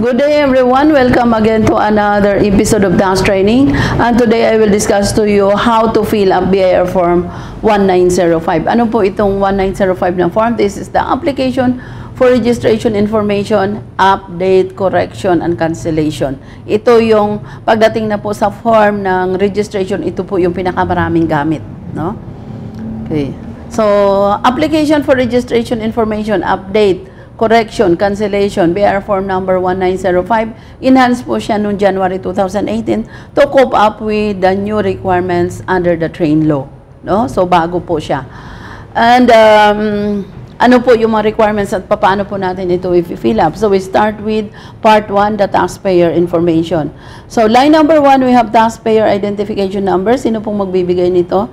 Good day everyone, welcome again to another episode of Tax Training, and today I will discuss to you how to fill up BIR form 1905. Ano po itong 1905 na form? This is the application for registration information, update, correction, and cancellation. Ito yung pagdating na po sa form ng registration, ito po yung pinakamaraming gamit, no? Okay. So, application for registration information, update, correction, cancellation, BIR form number 1905. Enhanced po siya noong January 2018 to cope up with the new requirements under the train law. No? So, bago po siya. And, ano po yung mga requirements at paano po natin ito i-fill up? So, we start with part 1, the taxpayer information. So, line number 1, we have taxpayer identification number. Sino pong magbibigay nito?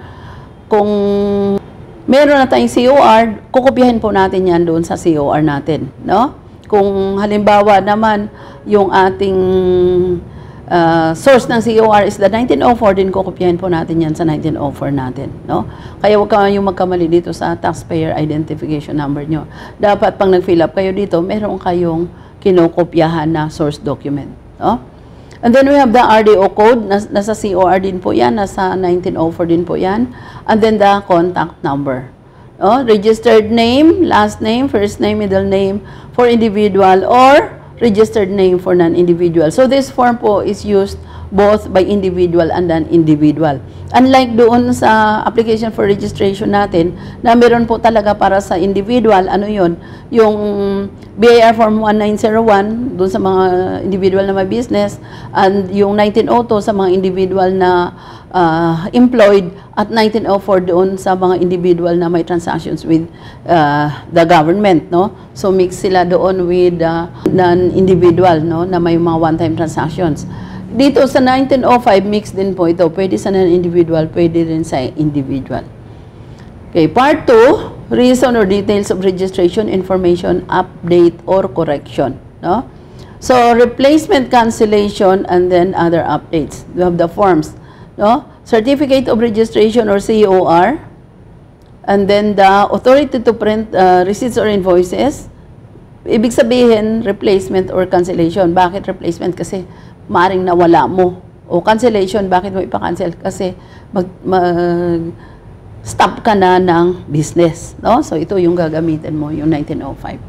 Kung meron na tayong COR, kukopyahin po natin yan doon sa COR natin, no? Kung halimbawa naman yung ating source ng COR is the 1904, din kukopyahin po natin yan sa 1904 natin, no? Kaya huwag kayong magkamali dito sa taxpayer identification number nyo. Dapat pang nag-fill up kayo dito, meron kayong kinukopyahan na source document, no? And then we have the RDO code, nasa COR din po yan, nasa 1904 din po yan. And then the contact number. Oh, registered name, last name, first name, middle name for individual or registered name for non-individual. So this form po is used both by individual and non-individual. Unlike doon sa application for registration natin, na meron po talaga para sa individual, ano yun? Yung BIR form 1901, doon sa mga individual na may business, and yung 1902 sa mga individual na employed, at 1904 doon sa mga individual na may transactions with the government, no? So mix sila doon with non-individual, no, na may mga one-time transactions. Dito sa 1905, mix din po ito. Pwede sa non-individual, pwede rin sa individual. Okay, part 2, reason or details of registration, information, update, or correction, no? So, replacement, cancellation, and then other updates. We have the forms, no? Certificate of registration or COR, and then the authority to print receipts or invoices. Ibig sabihin, replacement or cancellation. Bakit replacement? Kasi maaring nawala mo. O cancellation, bakit mo ipa-cancel? Kasi stop ka na ng business, no? So, ito yung gagamitin mo, yung 1905.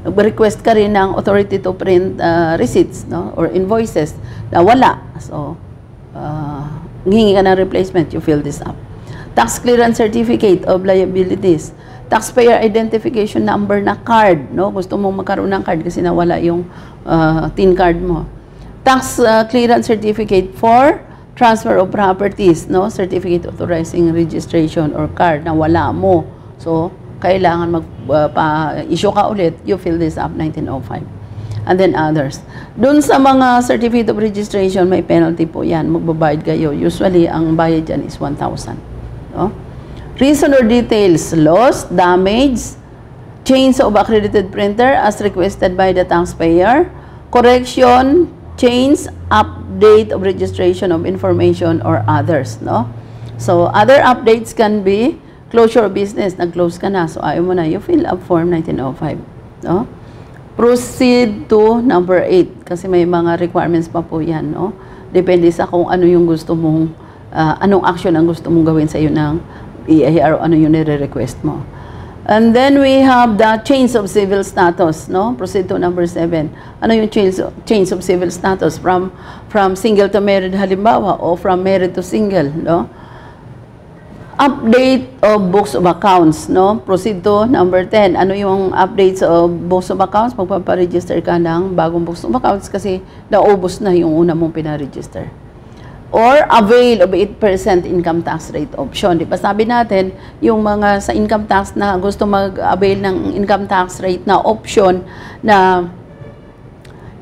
Request ka rin ng authority to print receipts, no? Or invoices na wala. So, hingi ka ng replacement, you fill this up. Tax clearance certificate of liabilities. Taxpayer identification number na card, no? Gusto mong magkaroon ng card kasi nawala yung TIN card mo. Tax clearance certificate for transfer of properties, no? Certificate authorizing registration or card na wala mo. So, kailangan mag-issue ka ulit, you fill this up, 1905. And then others. Doon sa mga certificate of registration, may penalty po yan. Magbabayad kayo. Usually, ang bayad dyan is 1,000. No? Reason or details, loss, damage, change of accredited printer as requested by the taxpayer, correction, change, update of registration of information or others, no? So, other updates can be closure of business, nag-close ka na, so ayaw mo na, you fill up form 1905, no? Proceed to number 8, kasi may mga requirements pa po yan, no? Depende sa kung ano yung gusto mong, anong action ang gusto mong gawin sa iyo ng EIR, ano yung nire-request mo. And then we have the change of civil status, no? Proceed to number 7. Ano yung change of civil status? From single to married halimbawa, o from married to single, no? Update of books of accounts, no? Proceed to number 10. Ano yung updates of books of accounts? Magpaparegister ka ng bagong books of accounts kasi naubos na yung una mong pinaregister. Or avail of 8% income tax rate option. Di ba sabi natin, yung mga sa income tax na gusto mag-avail ng income tax rate na option na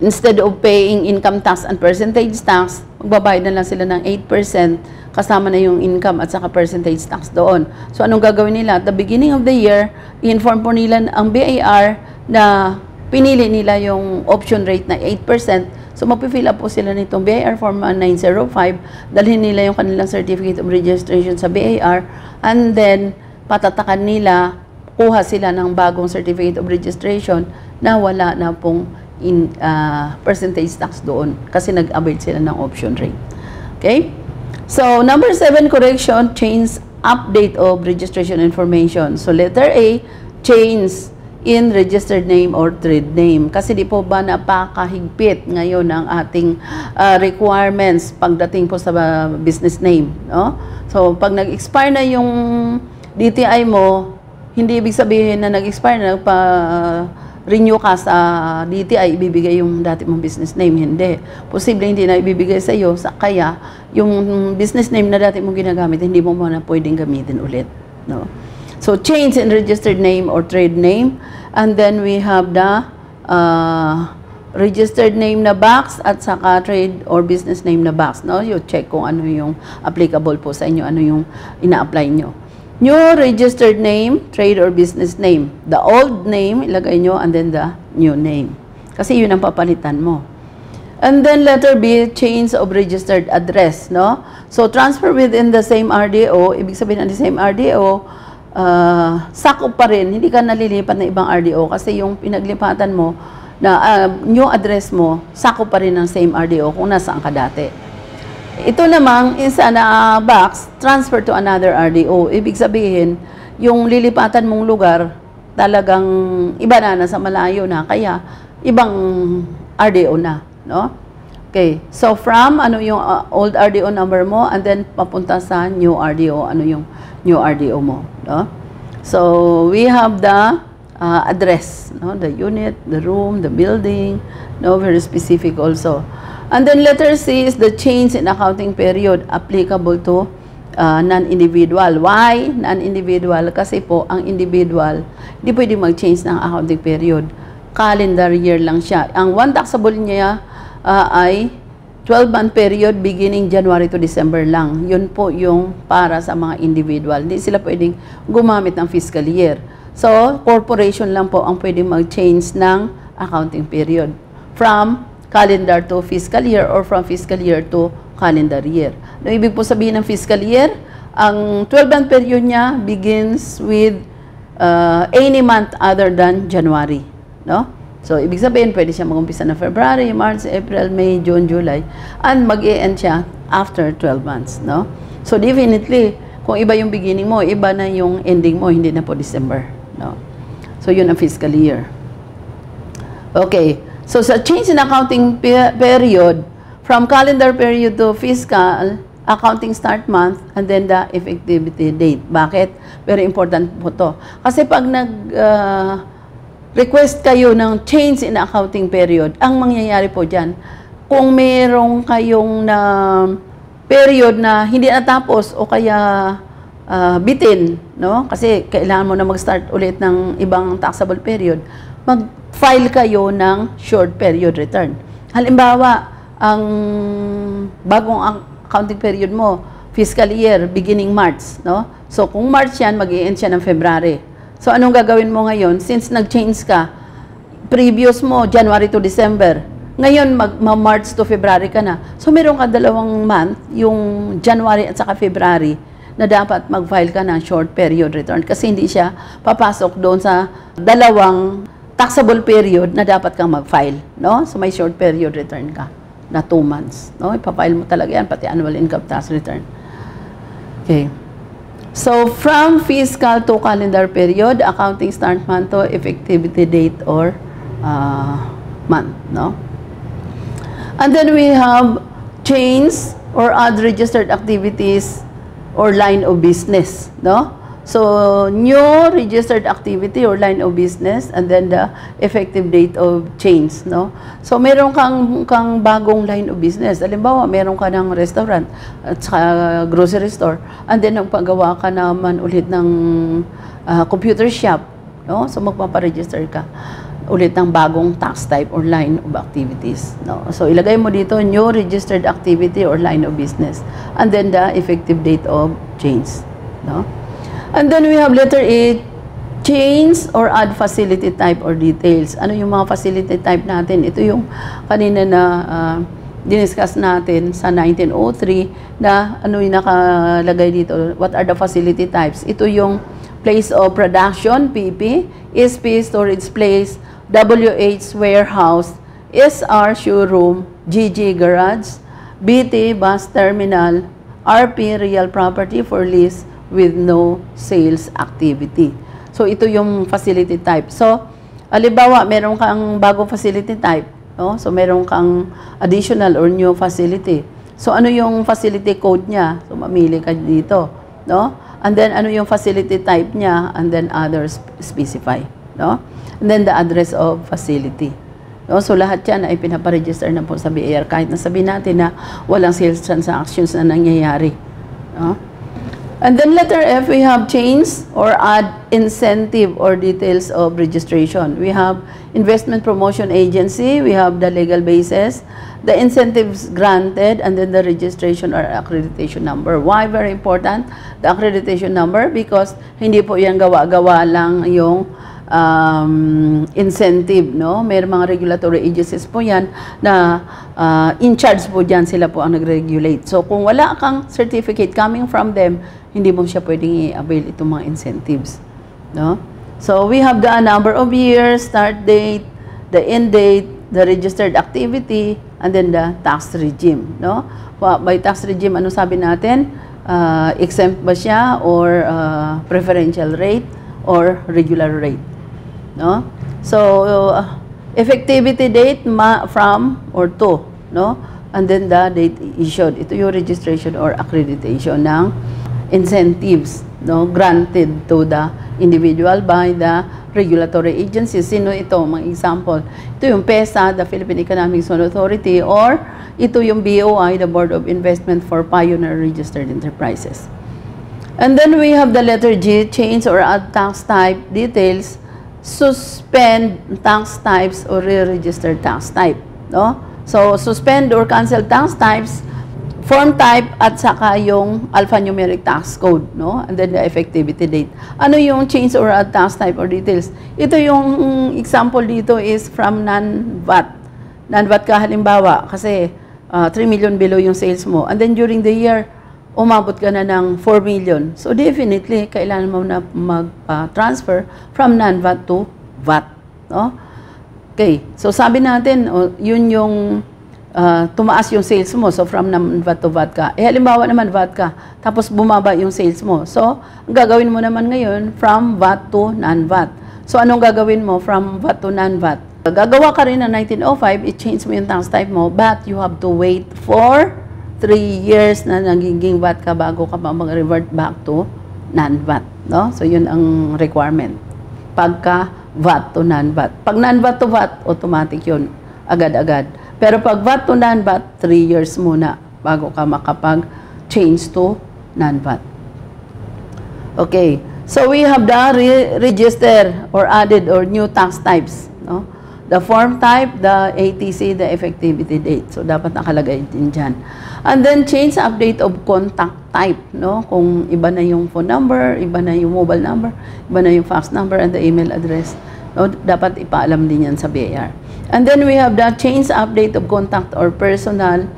instead of paying income tax and percentage tax, magbabayad na lang sila ng 8% kasama na yung income at saka percentage tax doon. So anong gagawin nila? At the beginning of the year, i-inform po nila ang BIR na pinili nila yung option rate na 8%. So, mapifill up po sila nitong BIR form 905, dalhin nila yung kanilang certificate of registration sa BIR, and then patatakan nila, kuha sila ng bagong certificate of registration na wala na pong percentage tax doon kasi nag-avail sila ng option rate. Okay? So, number 7, correction, change update of registration information. So, letter A, change in registered name or trade name. Kasi di po ba napakahigpit ngayon ang ating requirements pagdating po sa business name, no? So, pag nag-expire na yung DTI mo, hindi ibig sabihin na nag-expire na renew ka sa DTI, ibibigay yung dati mong business name. Hindi. Posible hindi na ibibigay sa iyo, kaya yung business name na dati mong ginagamit, hindi mo na pwedeng gamitin ulit, no? So, change in registered name or trade name. And then we have the registered name na box at saka trade or business name na box. No? You check kung ano yung applicable po sa inyo, ano yung ina-apply nyo. New registered name, trade or business name. The old name, ilagay nyo, and then the new name. Kasi yun ang papalitan mo. And then letter B, change of registered address. No? So, transfer within the same RDO, ibig sabihin ng the same RDO, sakop pa rin, hindi ka nalilipat na ibang RDO kasi yung pinaglipatan mo na new address mo, sakop pa rin ng same RDO kung nasaan ka dati. Ito namang isa na box, transfer to another RDO. Ibig sabihin, yung lilipatan mong lugar, talagang iba na, nasa malayo na, kaya ibang RDO na, no? Okay, so from ano yung old RDO number mo and then papunta sa new RDO, ano yung new RDO mo, no? So we have the address, no? The unit, the room, the building, no? Very specific also. And then letter C is the change in accounting period applicable to non-individual. Why non-individual? Kasi po ang individual hindi pwede mag-change ng accounting period. Calendar year lang siya. Ang one taxable niya ay 12-month period beginning January to December lang. Yun po yung para sa mga individual. Hindi sila pwedeng gumamit ng fiscal year. So, corporation lang po ang pwedeng mag-change ng accounting period. From calendar to fiscal year or from fiscal year to calendar year. Ano ibig po sabihin ng fiscal year? Ang 12-month period niya begins with any month other than January. No? So, ibig sabihin, pwede siya mag-umpisa na February, March, April, May, June, July, and mag-e-end siya after 12 months, no? So, definitely, kung iba yung beginning mo, iba na yung ending mo, hindi na po December, no? So, yun ang fiscal year. Okay. So, sa change in accounting period, from calendar period to fiscal, accounting start month, and then the effectivity date. Bakit? Very important po to. Kasi pag request kayo ng change in accounting period, ang mangyayari po dyan, kung merong kayong na period na hindi natapos o kaya bitin, no? Kasi kailangan mo na mag-start ulit ng ibang taxable period, mag-file kayo ng short period return. Halimbawa, ang bagong accounting period mo, fiscal year, beginning March, no? So, kung March yan, mag-i-end siya ng February. So, anong gagawin mo ngayon? Since nag-change ka, previous mo, January to December. Ngayon, March to February ka na. So, meron ka 2 month, yung January at saka February, na dapat mag-file ka ng short period return. Kasi hindi siya papasok doon sa 2 taxable period na dapat kang mag-file. No? So, may short period return ka na 2 months. No? Ipapile mo talaga yan, pati annual income tax return. Okay. So, from fiscal to calendar period, accounting start month to effectivity date or month, no? And then we have change or add registered activities or line of business, no? So, new registered activity or line of business and then the effective date of change, no? So, meron kang bagong line of business. Halimbawa, meron ka ng restaurant at saka grocery store and then magpagawa ka naman ulit ng computer shop, no? So, magpaparegister ka ulit ng bagong tax type or line of activities, no? So, ilagay mo dito, new registered activity or line of business and then the effective date of change, no? And then we have letter A, change or add facility type or details. Ano yung mga facility type natin? Ito yung kanina na diniscuss natin sa 1903 na ano yung nakalagay dito. What are the facility types? Ito yung place of production, PP, SP, storage place, WH Warehouse, SR Showroom, GG Garage, BT Bus Terminal, RP Real Property for Lease with no sales activity. So, ito yung facility type. So, halimbawa, meron kang bagong facility type. No? So, meron kang additional or new facility. So, ano yung facility code niya? So, mamili ka dito. No? And then, ano yung facility type niya? And then, others specify. No? And then, the address of facility. No? So, lahat yan ay pinaparegister na po sa BIR. Kahit nasabihin natin na walang sales transactions na nangyayari. No? And then, letter F, we have change or add incentive or details of registration. We have investment promotion agency. We have the legal basis, the incentives granted, and then the registration or accreditation number. Why very important? The accreditation number because hindi po yan gawa-gawa lang yung incentive, no? May mga regulatory agencies po yan na in charge po dyan, sila po ang nag-regulate. So, kung wala kang certificate coming from them, hindi mo siya pwedeng i-avail itong mga incentives, no? So, we have the number of years, start date, the end date, the registered activity, and then the tax regime, no? By tax regime, ano sabi natin? Exempt ba siya or preferential rate or regular rate, no? So, effectivity date from or to, no? And then the date issued. Ito yung registration or accreditation ng incentives, no, granted to the individual by the regulatory agency. Sino ito? Mga example. Ito yung PESA, the Philippine Economic Zone Authority, or ito yung BOI, the Board of Investment for Pioneer Registered Enterprises. And then we have the letter G, change or add tax type details, suspend tax types or re-register tax type, no? So, suspend or cancel tax types, form type, at saka yung alphanumeric tax code, no? And then the effectivity date. Ano yung change or add tax type or details? Ito yung example dito is from non-VAT. Non-VAT ka halimbawa, kasi 3 million below yung sales mo. And then during the year, umabot ka na ng 4 million. So definitely, kailangan mo na mag-transfer from non-VAT to VAT, no? Okay, so sabi natin, yun yung tumaas yung sales mo. So, from non-VAT to VAT ka. Halimbawa naman, VAT ka. Tapos, bumaba yung sales mo. So, ang gagawin mo naman ngayon, from VAT to non-VAT. So, anong gagawin mo from VAT to non-VAT? Gagawa ka rin ng 1905, i-change mo yung tax type mo, but you have to wait for 3 years na nagiging VAT ka bago ka pa mag-revert back to non-VAT. No? So, yun ang requirement. Pagka VAT to non-VAT. Pag non-VAT to VAT, automatic yun. Agad-agad. Pero pag VAT to non-VAT, 3 years muna bago ka makapag-change to non-VAT. Okay. So, we have the register or added or new tax types. No? The form type, the ATC, the effectivity date. So, dapat nakalagay din dyan. And then, change update of contact type. No? Kung iba na yung phone number, iba na yung mobile number, iba na yung fax number, and the email address. No? Dapat ipaalam din yan sa BIR. And then we have the change update of contact or personal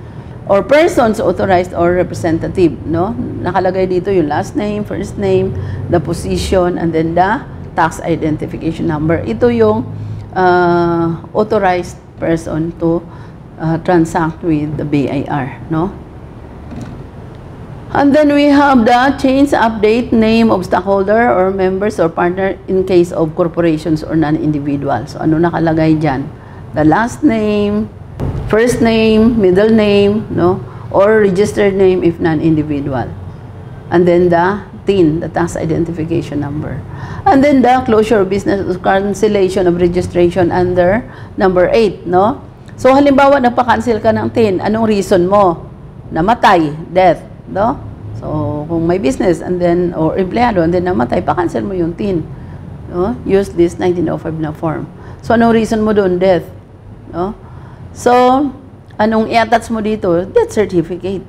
or persons authorized or representative, no? Nakalagay dito yung last name, first name, the position, and then the tax identification number. Ito yung authorized person to transact with the BIR, no? And then we have the change update name of stockholder or members or partner in case of corporations or non-individual. So, ano nakalagay dyan? The last name, first name, middle name, no? Or registered name if non-individual. And then the TIN, the tax identification number. And then the closure of business or cancellation of registration under number 8, no? So, halimbawa, nagpa-cancel ka ng TIN, anong reason mo? Namatay, death, no? So, kung may business and then, or empleyado, and then namatay, pa-cancel mo yung TIN. No? Use this 1905 na form. So, anong reason mo doon? Death. No? So, anong i-attach mo dito? Death certificate.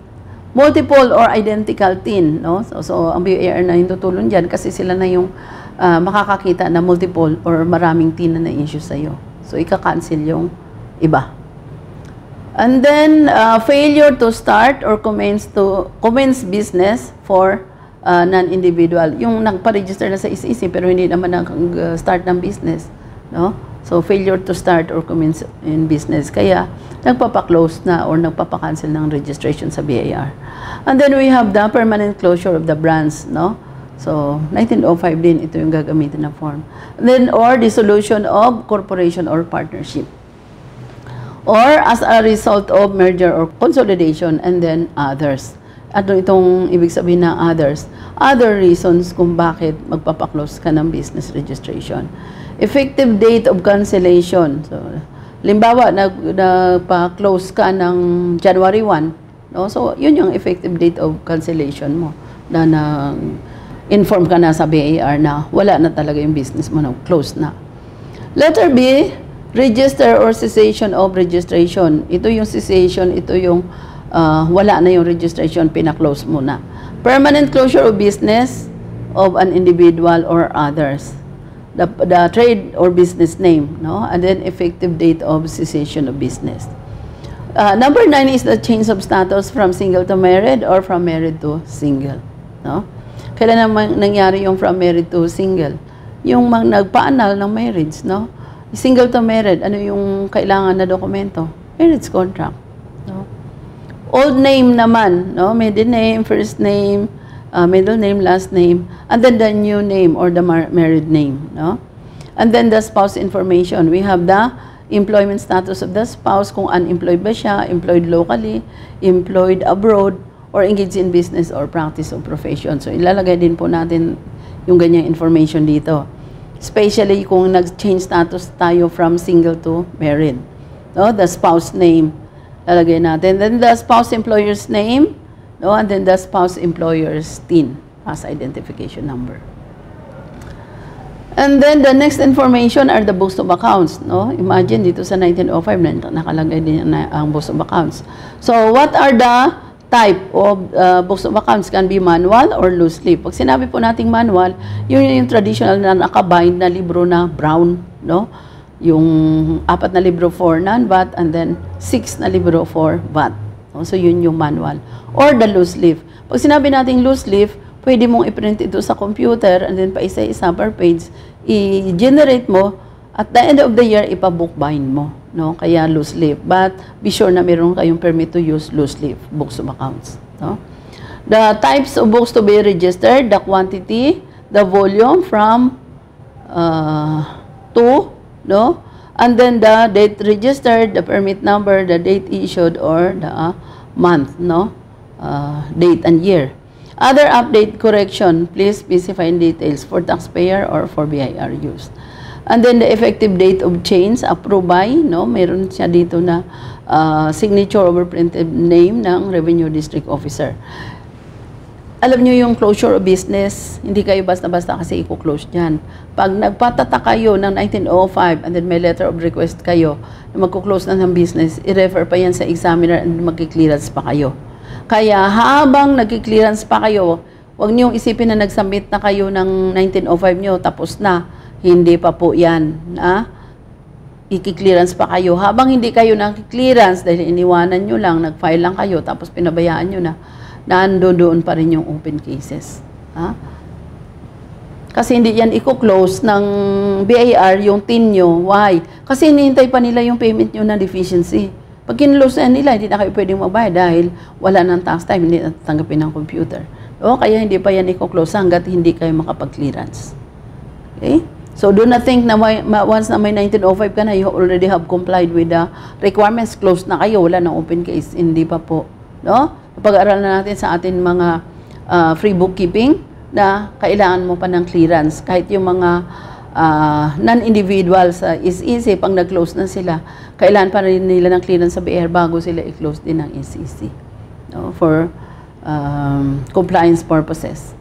Multiple or identical TIN. No? So ang BIR na yung tutulong dyan kasi sila na yung makakakita na multiple or maraming TIN na na-issue sa'yo. So, ika-cancel yung iba. And then, failure to start or commence business for non-individual. Yung nagpa-register na sa SEC pero hindi naman nag-start ng business. No? So, failure to start or commence in business. Kaya, nagpapa-close na or nagpapa-cancel ng registration sa BIR. And then, we have the permanent closure of the branch, no? So, 1905 din, ito yung gagamitin na form. And then, or dissolution of corporation or partnership. Or as a result of merger or consolidation, and then others. Ano itong ibig sabihin ng others? Other reasons kung bakit magpapaklose ka ng business registration. Effective date of cancellation. So, limbawa, nagpa-close ka ng January 1. No? So, yun yung effective date of cancellation mo. Na inform ka na sa BIR na wala na talaga yung business mo na close na. Letter B, register or cessation of registration. Ito yung cessation, ito yung wala na yung registration, pina-close mo na. Permanent closure of business of an individual or others. The trade or business name, no? And then effective date of cessation of business. Number 9 is the change of status from single to married or from married to single, no? Kailan naman nangyari yung from married to single? Yung nagpa-annul ng marriage, no? Single to married, ano yung kailangan na dokumento? Marriage contract. No? Old name naman, no? Middle name, first name, middle name, last name, and then the new name or the married name. No? And then the spouse information. We have the employment status of the spouse, kung unemployed ba siya, employed locally, employed abroad, or engaged in business or practice of profession. So, ilalagay din po natin yung ganyang information dito. Especially kung nag-change status tayo from single to married. No? The spouse name, lalagay natin. Then the spouse employer's name, no? And then the spouse employer's TIN as identification number. And then the next information are the books of accounts. No? Imagine dito sa 1905, nakalagay din ang books of accounts. So what are the type of books of accounts? Can be manual or loose leaf. Pag sinabi po nating manual, yun yung traditional na nakabind na libro na brown, no? Yung 4 na libro for non-VAT and then 6 na libro for VAT. No? So yun yung manual. Or the loose leaf. Pag sinabi nating loose leaf, pwede mong i-print ito sa computer and then pa isa-isa per page, i-generate mo, at the end of the year, ipa-bookbind mo. No? Kaya loose leaf. But be sure na meron kayong permit to use loose leaf books of accounts. No? The types of books to be registered, the quantity, the volume from to, no? And then the date registered, the permit number, the date issued, or the month, no? Date and year. Other update correction, please specify in details for taxpayer or for BIR use. And then the effective date of change approved by, no, meron siya dito na signature over printed name ng Revenue District Officer. Alam nyo yung closure of business, hindi kayo basta-basta kasi i-close dyan. Pag nagpatata kayo ng 1905 and then may letter of request kayo na magkuklose na ng business, i-refer pa yan sa examiner and magki-clearance pa kayo. Kaya habang nagki-clearance pa kayo, huwag niyong isipin na nag-submit na kayo ng 1905 nyo, tapos na. Hindi pa po yan. I-clearance pa kayo. Habang hindi kayo nag-clearance dahil iniwanan nyo lang, nag-file lang kayo, tapos pinabayaan nyo na, nandoon pa rin yung open cases. Kasi hindi yan i-close ng BIR yung TIN nyo. Why? Kasi hinihintay pa nila yung payment nyo na deficiency. Pag kinlose nila, hindi na kayo pwedeng magbayad dahil wala ng tax time, hindi natanggapin ng computer. O, kaya hindi pa yan i-close hanggat hindi kayo makapag-clearance. Okay? So, do not think na once na may 1905 ka na, you already have complied with the requirements, closed na kayo, wala nang open case. Hindi pa po. No? Pag-aaralan na natin sa atin mga free bookkeeping na kailangan mo pa ng clearance. Kahit yung mga non-individuals is easy, pag nag-close na sila, kailangan pa rin nila ng clearance sa BIR bago sila i-close din ng SEC. No? For compliance purposes.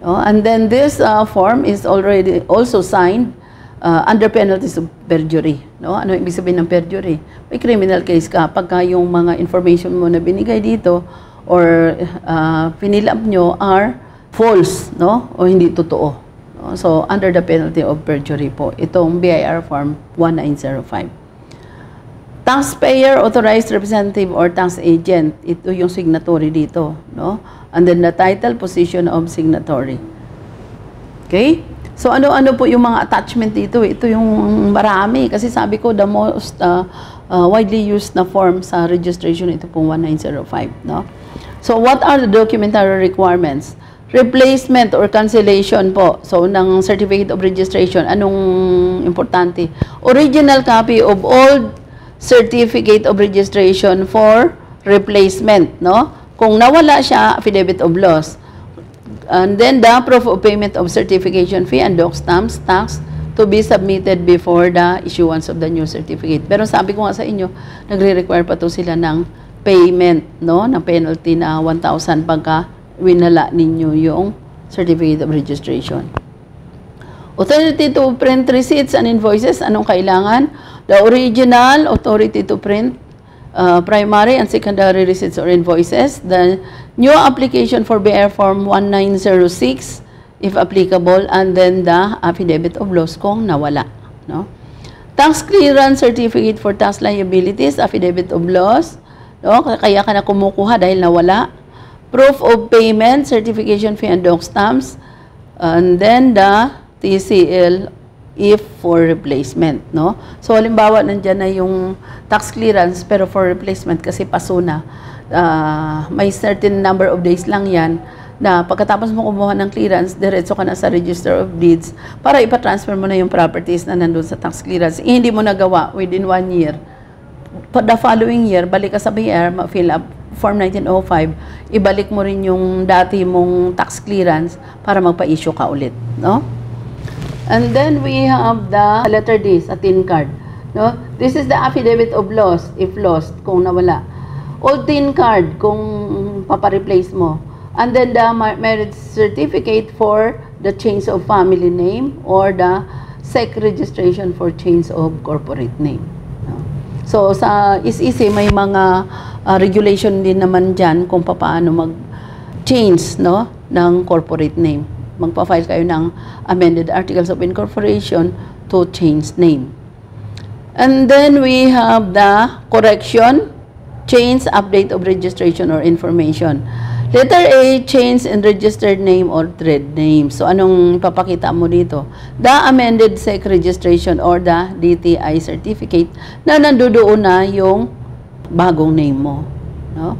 And then this form is already also signed under penalties of perjury. No? Ano ibig sabihin ng perjury? May criminal case ka pagka yung mga information mo na binigay dito or fill up nyo are false, no? O hindi totoo. No? So, under the penalty of perjury po, itong BIR Form 1905. Taxpayer, authorized representative, or tax agent, ito yung signatory dito, no? And then the title, position of signatory. Okay? So ano-ano po yung mga attachment dito? Ito yung marami kasi sabi ko the most widely used na form sa registration ito pong 1905, no? So what are the documentary requirements? Replacement or cancellation po. So ng certificate of registration, anong importante? Original copy of old certificate of registration for replacement, no? Kung nawala siya, affidavit of loss. And then the proof of payment of certification fee and doc stamps, tax to be submitted before the issuance of the new certificate. Pero sabi ko nga sa inyo, nagre-require pa to sila ng payment, no? Ng penalty na 1,000 pagka winala ninyo yung certificate of registration. Authority to print receipts and invoices, anong kailangan? The original authority to print primary and secondary receipts or invoices, the new application for BR Form 1906, if applicable, and then the affidavit of loss kung nawala. No? Tax clearance certificate for tax liabilities, affidavit of loss, no? Kaya ka na kumukuha dahil nawala. Proof of payment, certification fee and doc stamps, and then the TCL if for replacement, no? So, halimbawa, nandyan na yung tax clearance, pero for replacement, kasi paso na, may certain number of days lang yan, na pagkatapos mo kumuha ng clearance, diretso ka na sa Register of Deeds, para ipatransfer mo na yung properties na nandun sa tax clearance. Hindi mo nagawa within 1 year. The following year, balik ka sa BR, fill up Form 1905, ibalik mo rin yung dati mong tax clearance para magpa-issue ka ulit, no? And then we have the letter D sa TIN card. No? This is the affidavit of loss, if lost, kung nawala. Old TIN card, kung papareplace mo. And then the marriage certificate for the change of family name or the SEC registration for change of corporate name. No? So sa is-easy, may mga regulation din naman dyan kung paano mag-change, no, ng corporate name. Magpa-file kayo ng amended articles of incorporation to change name. And then we have the correction, change, update of registration or information. Letter A, change in registered name or trade name. So, anong ipapakita mo dito? The amended SEC registration or the DTI certificate na nandoon na yung bagong name mo. No?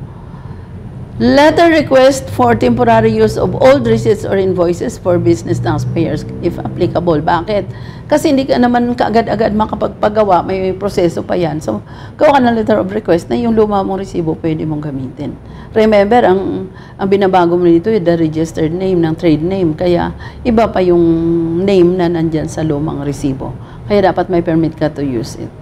Letter request for temporary use of old receipts or invoices for business taxpayers if applicable. Bakit? Kasi hindi ka naman kaagad-agad makapagpagawa, may proseso pa yan. So, gawa ka ng letter of request na yung luma mong resibo pwede mong gamitin. Remember, ang binabago mo dito yung the registered name ng trade name. Kaya, iba pa yung name na nandyan sa lumang resibo. Kaya dapat may permit ka to use it.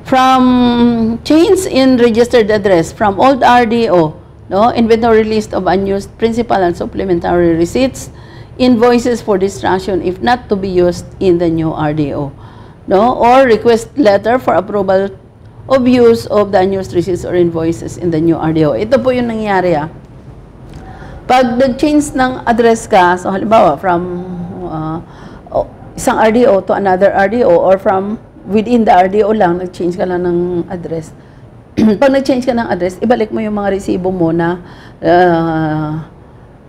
From change in registered address, from old RDO, no, inventory list of unused principal and supplementary receipts, invoices for distraction if not to be used in the new RDO, no, or request letter for approval of use of the unused receipts or invoices in the new RDO. Ito po yung nangyayari. Pag nag-change ng address ka, so halimbawa from isang RDO to another RDO or from within the RDO lang, nag-change ka lang ng address. Pag nag-change ka ng address, ibalik mo yung mga resibo mo na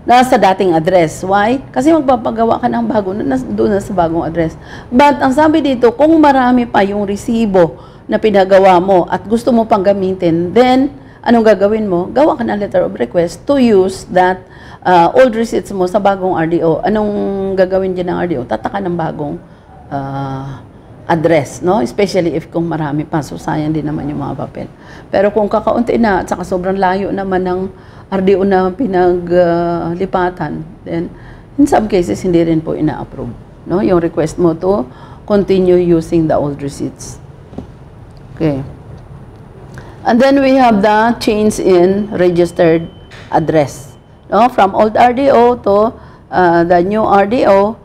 nasa dating address. Why? Kasi magpapagawa ka ng bago, doon na sa bagong address. But ang sabi dito, kung marami pa yung resibo na pinagawa mo at gusto mo pang gamitin, then anong gagawin mo? Gawa ka ng letter of request to use that old receipts mo sa bagong RDO. Anong gagawin dyan ng RDO? Tataka ng bagong address, no? Especially if kung marami pa, so sayang din naman yung mga papel. Pero kung kakaunti na at saka sobrang layo naman ng RDO na pinaglipatan, then in some cases hindi rin po ina-approve, no? Yung request mo to continue using the old receipts. Okay. And then we have the change in registered address, no? From old RDO to the new RDO,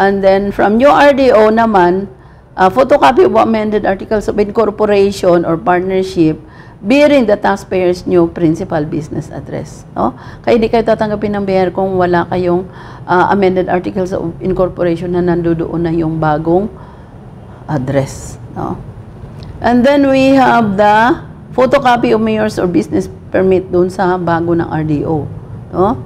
and then from new RDO naman, photocopy of amended articles of incorporation or partnership bearing the taxpayer's new principal business address. No? Kaya hindi kayo tatanggapin ng BR kung wala kayong amended articles of incorporation na nandoon na yung bagong address. No? And then we have the photocopy of mayor's or business permit doon sa bago ng RDO. No?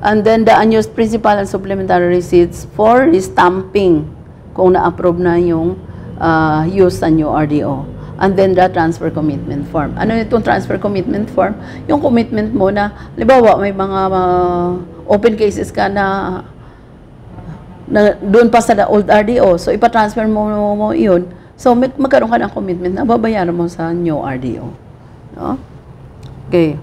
And then the unused principal and supplementary receipts for restamping kung na-approve na yung use sa new RDO. And then the transfer commitment form. Ano itong transfer commitment form? Yung commitment mo na, halimbawa, may mga open cases ka na doon pa sa old RDO. So, ipatransfer mo yun. So, magkaroon ka ng commitment na babayaran mo sa new RDO. No? Okay.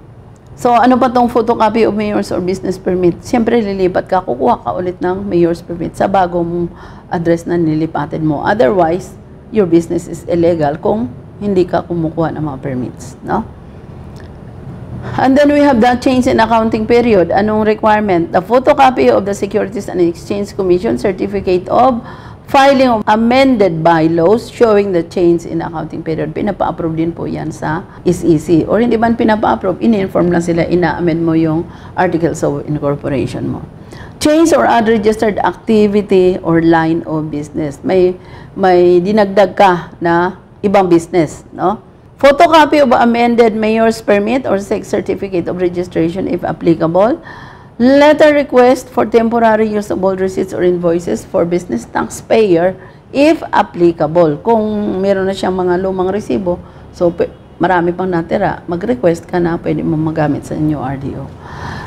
So, ano pa tong photocopy of mayor's or business permit? Siyempre, lilipat ka, kukuha ka ulit ng mayor's permit sa bagong address na nilipatin mo. Otherwise, your business is illegal kung hindi ka kumukuha ng mga permits. No? And then we have the change in accounting period. Anong requirement? The photocopy of the Securities and Exchange Commission certificate of filing of amended bylaws showing the change in accounting period. Pinapa-approve din po yan sa SEC. Or hindi man pinapa-approve, in-inform lang sila, ina-amend mo yung articles of incorporation mo. Change or add registered activity or line of business. May dinagdag ka na ibang business, no? Photocopy of amended mayor's permit or certificate of registration if applicable. Letter request for temporary use of all receipts or invoices for business taxpayer if applicable. Kung meron na siyang mga lumang resibo, so marami pang natira, mag-request ka na pwede mo magamit sa new RDO.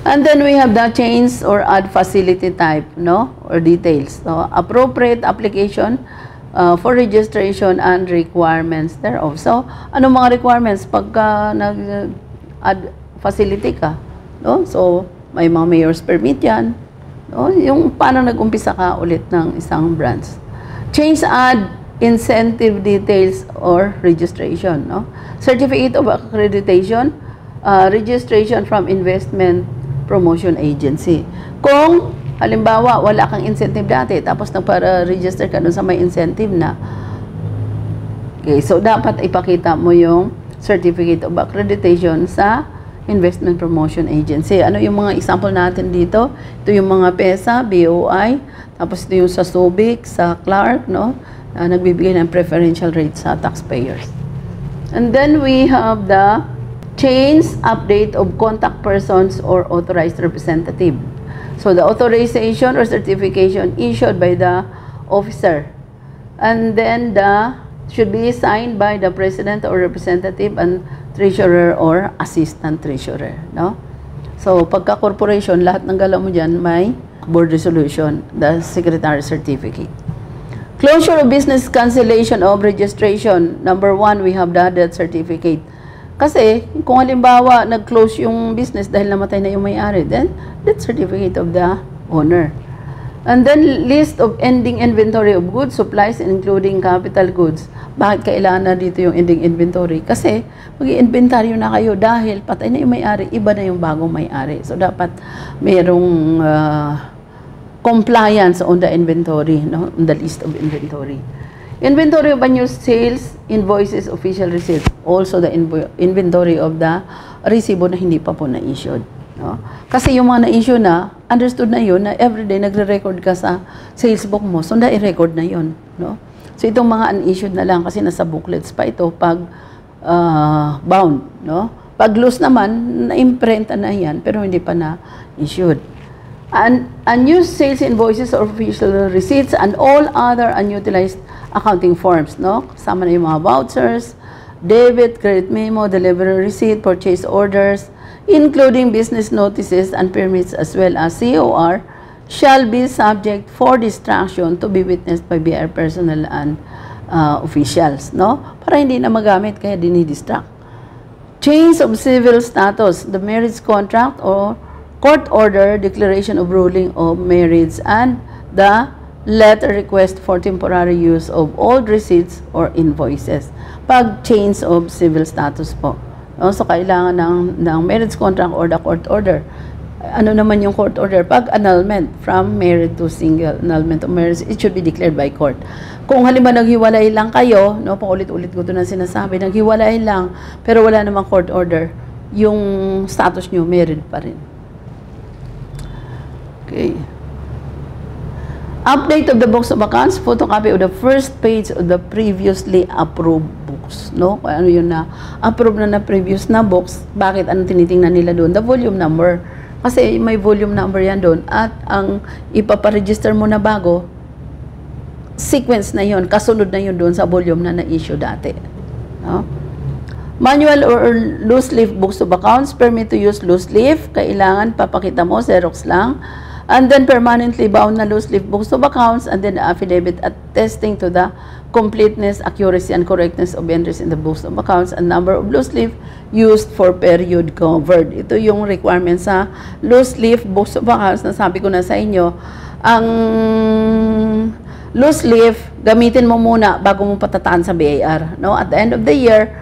And then we have the change or add facility type, no? Or details. So, appropriate application for registration and requirements thereof. So, ano mga requirements pagka nag-add facility ka? No? So, may mga mayor's permit yan. No? Yung paano nag-umpisa ka ulit ng isang branch. Change, add, incentive details or registration. No? Certificate of accreditation, registration from investment promotion agency. Kung, halimbawa, wala kang incentive dati, tapos nagpara-register ka dun sa may incentive na, okay, so dapat ipakita mo yung certificate of accreditation sa Investment Promotion Agency. Ano yung mga example natin dito? Ito yung mga PESA, BOI, tapos ito yung sa Subic, sa Clark, no? Nagbibigay ng preferential rates sa taxpayers. And then we have the change, update of contact persons or authorized representative. So the authorization or certification issued by the officer. And then should be signed by the president or representative and treasurer or assistant treasurer, no? So, pagka corporation, lahat ng galaw mo dyan may board resolution, the secretary certificate. Closure of business cancellation of registration. Number 1, we have the death certificate. Kasi, kung halimbawa, nag-close yung business dahil namatay na yung may-ari, then death certificate of the owner. And then, list of ending inventory of goods, supplies, including capital goods. Bakit kailangan na dito yung ending inventory? Kasi, mag-i-inventaryo na kayo dahil patay na yung may-ari, iba na yung bagong may-ari. So, dapat mayroong compliance on the inventory, no? On the list of inventory. Inventory of unused sales, invoices, official receipts. Also, the inventory of the resibo na hindi pa po na-issued. No? Kasi yung mga na-issue na, understood na yun, na everyday nagre-record ka sa sales book mo, so na-i-record na yun. No? So itong mga unissued na lang, kasi nasa booklets pa ito, pag bound. No? Pag loose naman, na-imprenta na yan, pero hindi pa na-issued. Unused sales invoices or official receipts and all other unutilized accounting forms. No? Kasama na yung mga vouchers, debit, credit memo, delivery receipt, purchase orders, including business notices and permits as well as COR, shall be subject for distraction to be witnessed by BIR personnel and officials, no? Para hindi na magamit, kaya dinidistract. Change of civil status, the marriage contract or court order, declaration of ruling of marriage, and the letter request for temporary use of old receipts or invoices. Pag change of civil status po. No? So, kailangan ng marriage contract or the court order. Ano naman yung court order? Pag annulment from married to single, annulment of marriage, it should be declared by court. Kung halimbawa naghiwalay lang kayo, no, paulit-ulit ko ito na sinasabi, naghiwalay lang, pero wala namang court order, yung status nyo, married pa rin. Okay. Update of the books of accounts, photocopy of the first page of the previously approved books. No? Ano yun na, approve na previous na books, bakit? Anong tinitingnan nila doon? The volume number. Kasi may volume number yan doon. At ang ipaparegister mo na bago, sequence na yon, kasunod na yun doon sa volume na na-issue dati. No? Manual or loose leaf books of accounts, permit to use loose leaf. Kailangan papakita mo, Xerox lang. And then permanently bound na loose leaf books of accounts, and then affidavit attesting to the completeness, accuracy, and correctness of entries in the books of accounts and number of loose leaf used for period covered. Ito yung requirement sa loose leaf books of accounts na sabi ko na sa inyo. Ang loose leaf, gamitin mo muna bago mo patataan sa BAR. No? At the end of the year,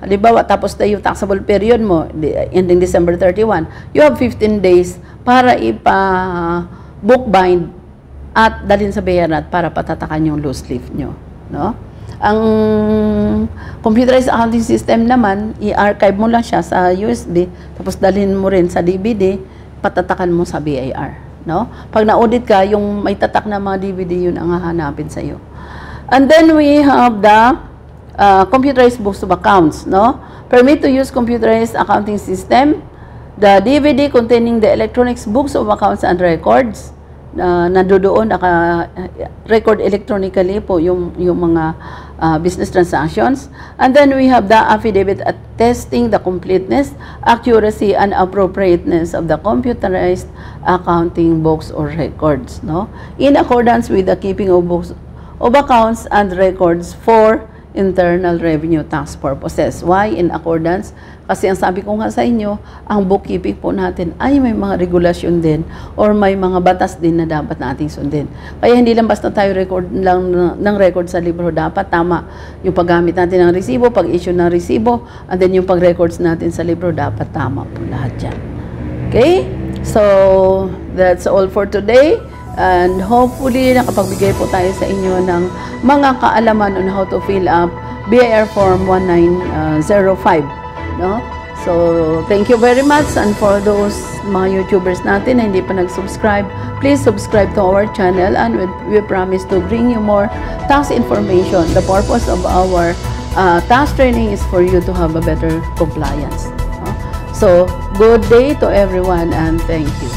halimbawa, tapos na yung taxable period mo, ending December 31, you have 15 days para ipa-bookbind at dalhin sa BAR para patatakan yung loose leaf nyo. No? Ang computerized accounting system naman, i-archive mo lang siya sa USB, tapos dalhin mo rin sa DVD, patatakan mo sa BAR. No? Pag na-audit ka, yung may tatak na mga DVD, yun ang hahanapin sa iyo. And then we have the computerized books of accounts. No? Permit to use computerized accounting system. The DVD containing the electronic books of accounts and records. Nandoon, naka-record electronically po yung mga business transactions. And then we have the affidavit attesting the completeness, accuracy, and appropriateness of the computerized accounting books or records. No? In accordance with the keeping of books of accounts and records for internal revenue tax purposes. Why? In accordance? Kasi ang sabi ko nga sa inyo, ang bookkeeping po natin ay may mga regulasyon din or may mga batas din na dapat nating sundin. Kaya hindi lang basta tayo record lang ng record sa libro. Dapat tama yung paggamit natin ng resibo, pag-issue ng resibo, and then yung pag-records natin sa libro, dapat tama po lahat yan. Okay? So, that's all for today. And hopefully, nakapagbigay po tayo sa inyo ng mga kaalaman on how to fill up BIR Form 1905. No? So, thank you very much. And for those mga YouTubers natin na hindi pa nag-subscribe, please subscribe to our channel, and we promise to bring you more tax information. The purpose of our tax training is for you to have a better compliance. No? So, good day to everyone, and thank you.